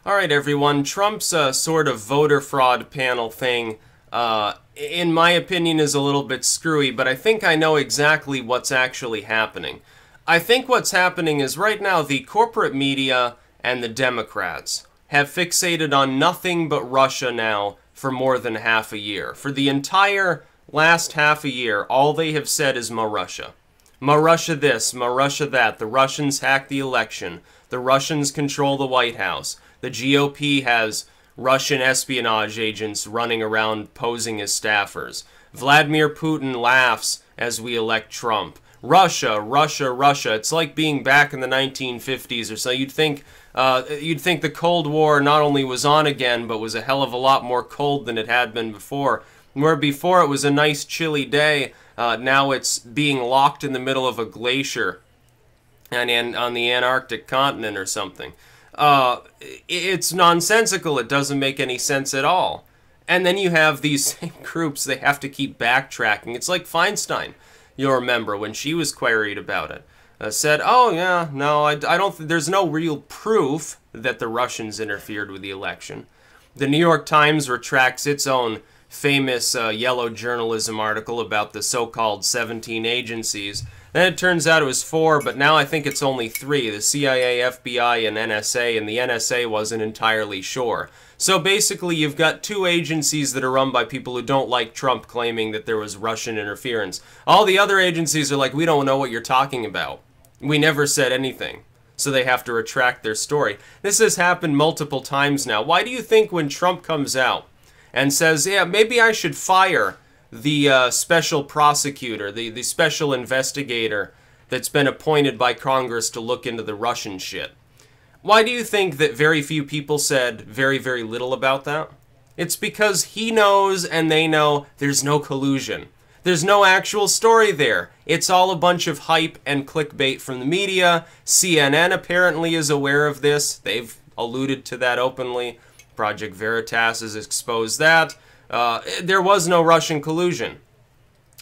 Alright everyone, Trump's sort of voter fraud panel thing, in my opinion, is a little bit screwy, but I think I know exactly what's actually happening. I think what's happening is right now the corporate media and the Democrats have fixated on nothing but Russia now for more than half a year. For the entire last half a year, all they have said is "Ma Russia." Ma Russia this, Ma Russia that, the Russians hacked the election, the Russians control the White House, the GOP has Russian espionage agents running around posing as staffers, Vladimir Putin laughs as we elect Trump, Russia, Russia, Russia. It's like being back in the 1950s or so. You'd think the Cold War not only was on again, but was a hell of a lot more cold than it had been before. Where before it was a nice chilly day, now it's being locked in the middle of a glacier and on the Antarctic continent or something. It's nonsensical. It doesn't make any sense at all. And then you have these same groups, they have to keep backtracking. It's like Feinstein, you'll remember, when she was queried about it. Said, oh yeah, no, I don't, there's no real proof that the Russians interfered with the election. The New York Times retracts its own famous yellow journalism article about the so-called 17 agencies. Then it turns out it was 4, but now I think it's only 3, the CIA, FBI, and NSA, and the NSA wasn't entirely sure. So basically you've got 2 agencies that are run by people who don't like Trump claiming that there was Russian interference. All the other agencies are like, we don't know what you're talking about. We never said anything. So they have to retract their story. This has happened multiple times now. Why do you think when Trump comes out and says, yeah, maybe I should fire the special prosecutor, the special investigator that's been appointed by Congress to look into the Russian shit? Why do you think that very few people said very, very little about that? It's because he knows and they know there's no collusion. There's no actual story there. It's all a bunch of hype and clickbait from the media. CNN apparently is aware of this. They've alluded to that openly. Project Veritas has exposed that. There was no Russian collusion.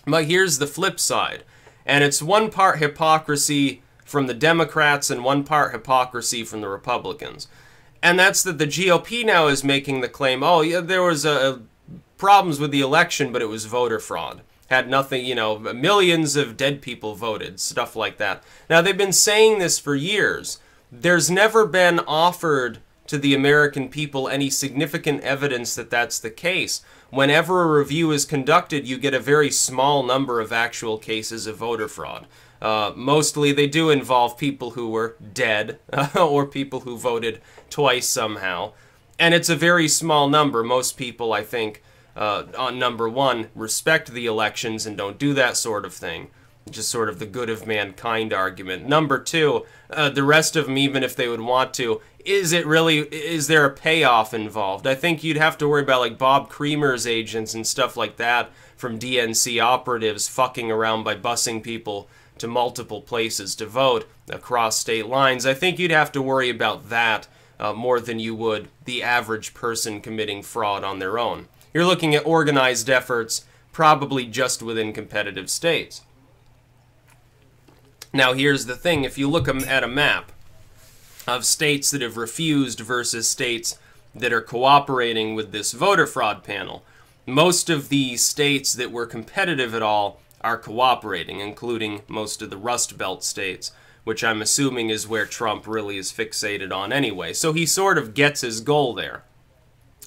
But here's the flip side. And it's one part hypocrisy from the Democrats and one part hypocrisy from the Republicans. And that's that the GOP now is making the claim, oh yeah, there was problems with the election, but it was voter fraud. Had nothing, you know, millions of dead people voted, stuff like that. Now, they've been saying this for years. There's never been offered to the American people any significant evidence that that's the case. Whenever a review is conducted, you get a very small number of actual cases of voter fraud. Mostly they do involve people who were dead or people who voted twice somehow. And it's a very small number. Most people, I think, on number 1, respect the elections and don't do that sort of thing. Just sort of the good of mankind argument. Number 2, the rest of them, even if they would want to, is there a payoff involved? I think you'd have to worry about like Bob Creamer's agents and stuff like that from DNC operatives fucking around by busing people to multiple places to vote across state lines. I think you'd have to worry about that more than you would the average person committing fraud on their own. You're looking at organized efforts probably just within competitive states. Now here's the thing, if you look at a map of states that have refused versus states that are cooperating with this voter fraud panel, most of the states that were competitive at all are cooperating, including most of the Rust Belt states, which I'm assuming is where Trump really is fixated on anyway. So he sort of gets his goal there.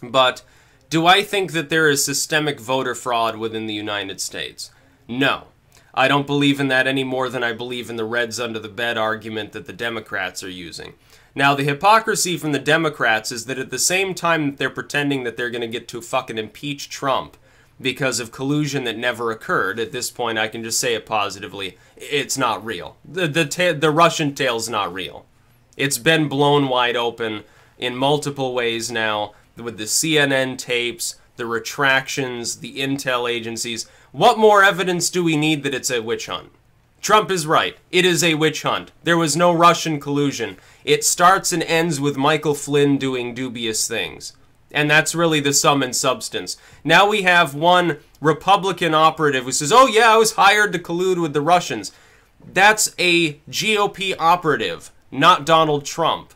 But do I think that there is systemic voter fraud within the United States? No. I don't believe in that any more than I believe in the Reds under the bed argument that the Democrats are using. Now, the hypocrisy from the Democrats is that at the same time that they're pretending that they're going to get to fucking impeach Trump because of collusion that never occurred, at this point I can just say it positively, it's not real. The Russian tale's not real. It's been blown wide open in multiple ways now, with the CNN tapes, the retractions, the intel agencies. What more evidence do we need that it's a witch hunt? Trump is right. It is a witch hunt. There was no Russian collusion. It starts and ends with Michael Flynn doing dubious things. And that's really the sum and substance. Now we have one Republican operative who says, oh yeah, I was hired to collude with the Russians. That's a GOP operative, not Donald Trump.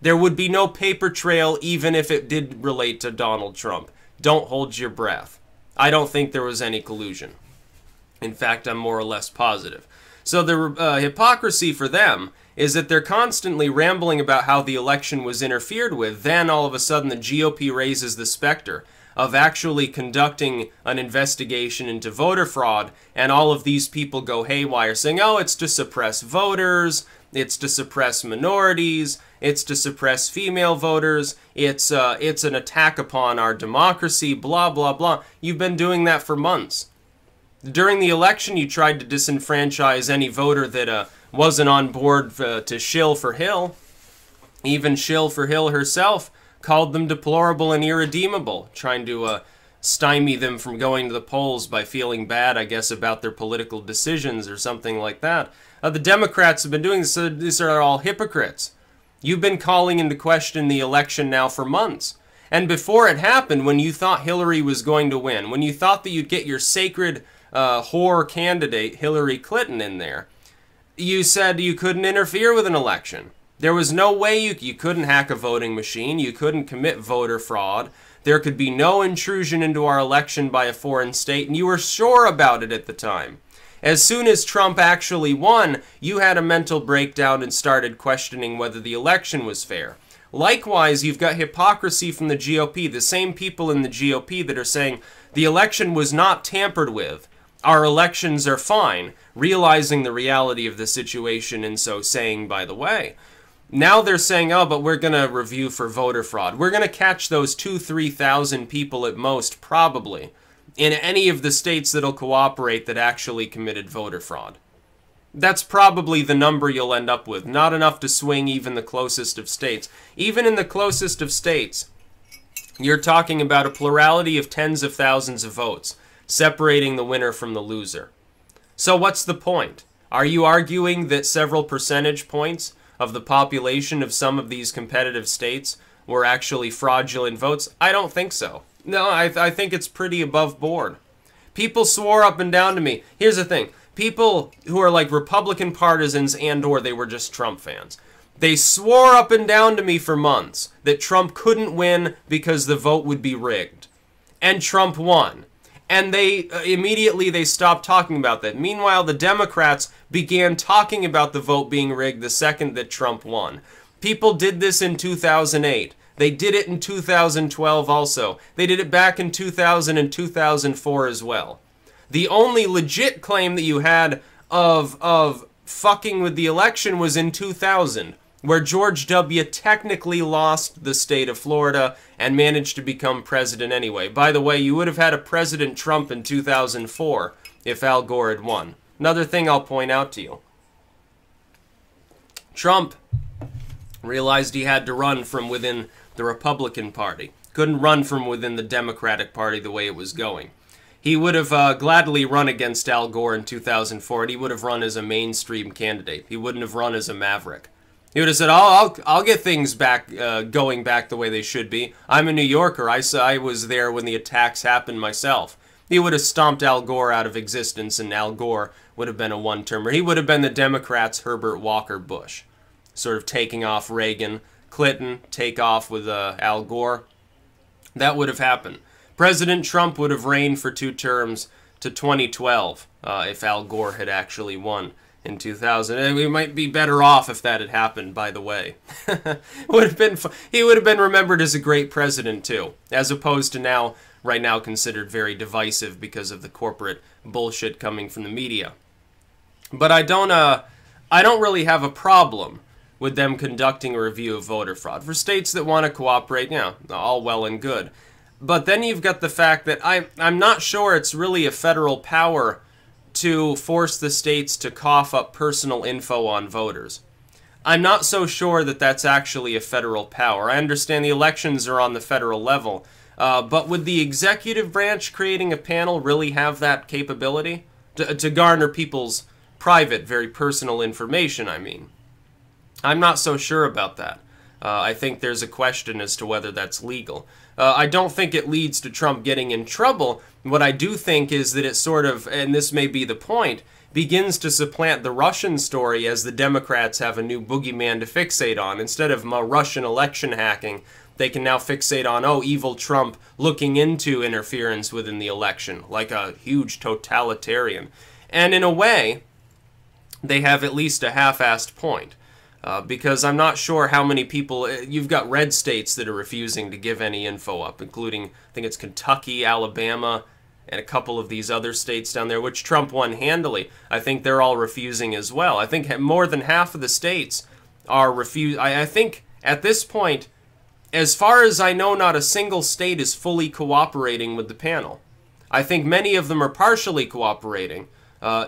There would be no paper trail even if it did relate to Donald Trump. Don't hold your breath. I don't think there was any collusion. In fact, I'm more or less positive. So the hypocrisy for them is that they're constantly rambling about how the election was interfered with. Then all of a sudden the GOP raises the specter of actually conducting an investigation into voter fraud, and all of these people go haywire saying, oh, it's to suppress voters, it's to suppress minorities, it's to suppress female voters, it's an attack upon our democracy, blah, blah, blah. You've been doing that for months. During the election, you tried to disenfranchise any voter that wasn't on board to shill for Hill. Even shill for Hill herself called them deplorable and irredeemable, trying to stymie them from going to the polls by feeling bad, I guess, about their political decisions or something like that. The Democrats have been doing this, so these are all hypocrites. You've been calling into question the election now for months. And before it happened, when you thought Hillary was going to win, when you thought that you'd get your sacred whore candidate, Hillary Clinton, in there, you said you couldn't interfere with an election. There was no way you couldn't hack a voting machine, you couldn't commit voter fraud, there could be no intrusion into our election by a foreign state, and you were sure about it at the time. As soon as Trump actually won, you had a mental breakdown and started questioning whether the election was fair. Likewise, you've got hypocrisy from the GOP, the same people in the GOP that are saying the election was not tampered with. Our elections are fine, realizing the reality of the situation and so saying, by the way. Now they're saying, oh, but we're going to review for voter fraud. We're going to catch those 2,000-3,000 people at most, probably, in any of the states that'll cooperate that actually committed voter fraud. That's probably the number you'll end up with. Not enough to swing even the closest of states. Even in the closest of states, you're talking about a plurality of tens of thousands of votes, separating the winner from the loser. So what's the point? Are you arguing that several percentage points of the population of some of these competitive states were actually fraudulent votes? I don't think so. No, I think it's pretty above board. People swore up and down to me. Here's the thing. People who are like Republican partisans and/or they were just Trump fans. They swore up and down to me for months that Trump couldn't win because the vote would be rigged. And Trump won. And they immediately they stopped talking about that. Meanwhile, the Democrats began talking about the vote being rigged the second that Trump won. People did this in 2008. They did it in 2012 also. They did it back in 2000 and 2004 as well. The only legit claim that you had of fucking with the election was in 2000, where George W. technically lost the state of Florida and managed to become president anyway. By the way, you would have had a President Trump in 2004 if Al Gore had won. Another thing I'll point out to you. Trump realized he had to run from within the Republican Party. Couldn't run from within the Democratic Party the way it was going. He would have gladly run against Al Gore in 2004, and he would have run as a mainstream candidate. He wouldn't have run as a maverick. He would have said, oh, I'll get things back, going back the way they should be. I'm a New Yorker. I was there when the attacks happened myself. He would have stomped Al Gore out of existence, and Al Gore would have been a one-termer. He would have been the Democrats' Herbert Walker Bush, sort of taking off Reagan, Clinton, take off with Al Gore. That would have happened. President Trump would have reigned for 2 terms to 2012 if Al Gore had actually won in 2000. And we might be better off if that had happened, by the way. He would have been remembered as a great president, too, as opposed to now, right now considered very divisive because of the corporate bullshit coming from the media. But I don't really have a problem with them conducting a review of voter fraud. For states that want to cooperate, all well and good. But then you've got the fact that I'm not sure it's really a federal power to force the states to cough up personal info on voters. I'm not so sure that that's actually a federal power. I understand the elections are on the federal level, but would the executive branch creating a panel really have that capability? To garner people's private, very personal information, I mean. I'm not so sure about that. I think there's a question as to whether that's legal. I don't think it leads to Trump getting in trouble. What I do think is that it sort of, and this may be the point, begins to supplant the Russian story as the Democrats have a new boogeyman to fixate on. Instead of Russian election hacking, they can now fixate on, oh, evil Trump looking into interference within the election, like a huge totalitarian. And in a way, they have at least a half-assed point. Because I'm not sure how many people... You've got red states that are refusing to give any info up, including, I think it's Kentucky, Alabama, and a couple of these other states down there, which Trump won handily. I think they're all refusing as well. I think more than half of the states are I think at this point, as far as I know, not a single state is fully cooperating with the panel. I think many of them are partially cooperating.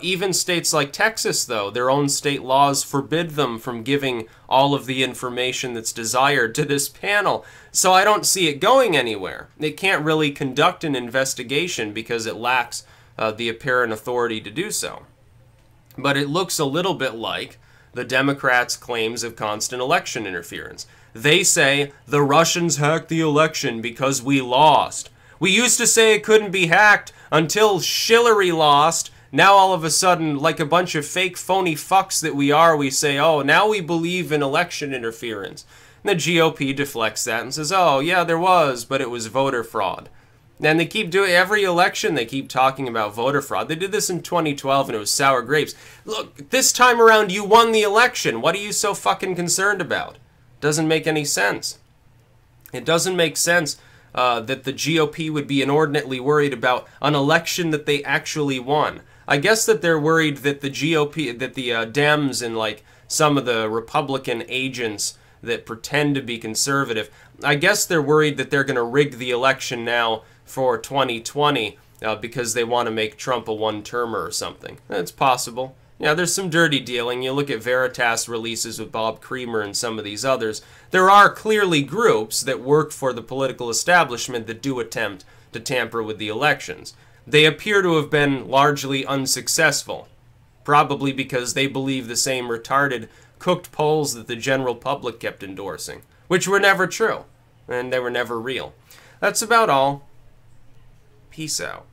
Even states like Texas, though, their own state laws forbid them from giving all of the information that's desired to this panel. So I don't see it going anywhere. It can't really conduct an investigation because it lacks the apparent authority to do so. But it looks a little bit like the Democrats' claims of constant election interference. They say the Russians hacked the election because we lost. We used to say it couldn't be hacked until Hillary lost. Now all of a sudden, like a bunch of fake phony fucks that we are, we say, oh, now we believe in election interference. And the GOP deflects that and says, oh, yeah, there was, but it was voter fraud. And they keep doing, every election they keep talking about voter fraud. They did this in 2012 and it was sour grapes. Look, this time around you won the election. What are you so fucking concerned about? Doesn't make any sense. It doesn't make sense that the GOP would be inordinately worried about an election that they actually won. I guess that they're worried that the GOP, that the Dems and like some of the Republican agents that pretend to be conservative, I guess they're worried that they're going to rig the election now for 2020 because they want to make Trump a one-termer or something. It's possible. Yeah, there's some dirty dealing. You look at Veritas releases with Bob Creamer and some of these others. There are clearly groups that work for the political establishment that do attempt to tamper with the elections. They appear to have been largely unsuccessful, probably because they believe the same retarded, cooked polls that the general public kept endorsing, which were never true, and they were never real. That's about all. Peace out.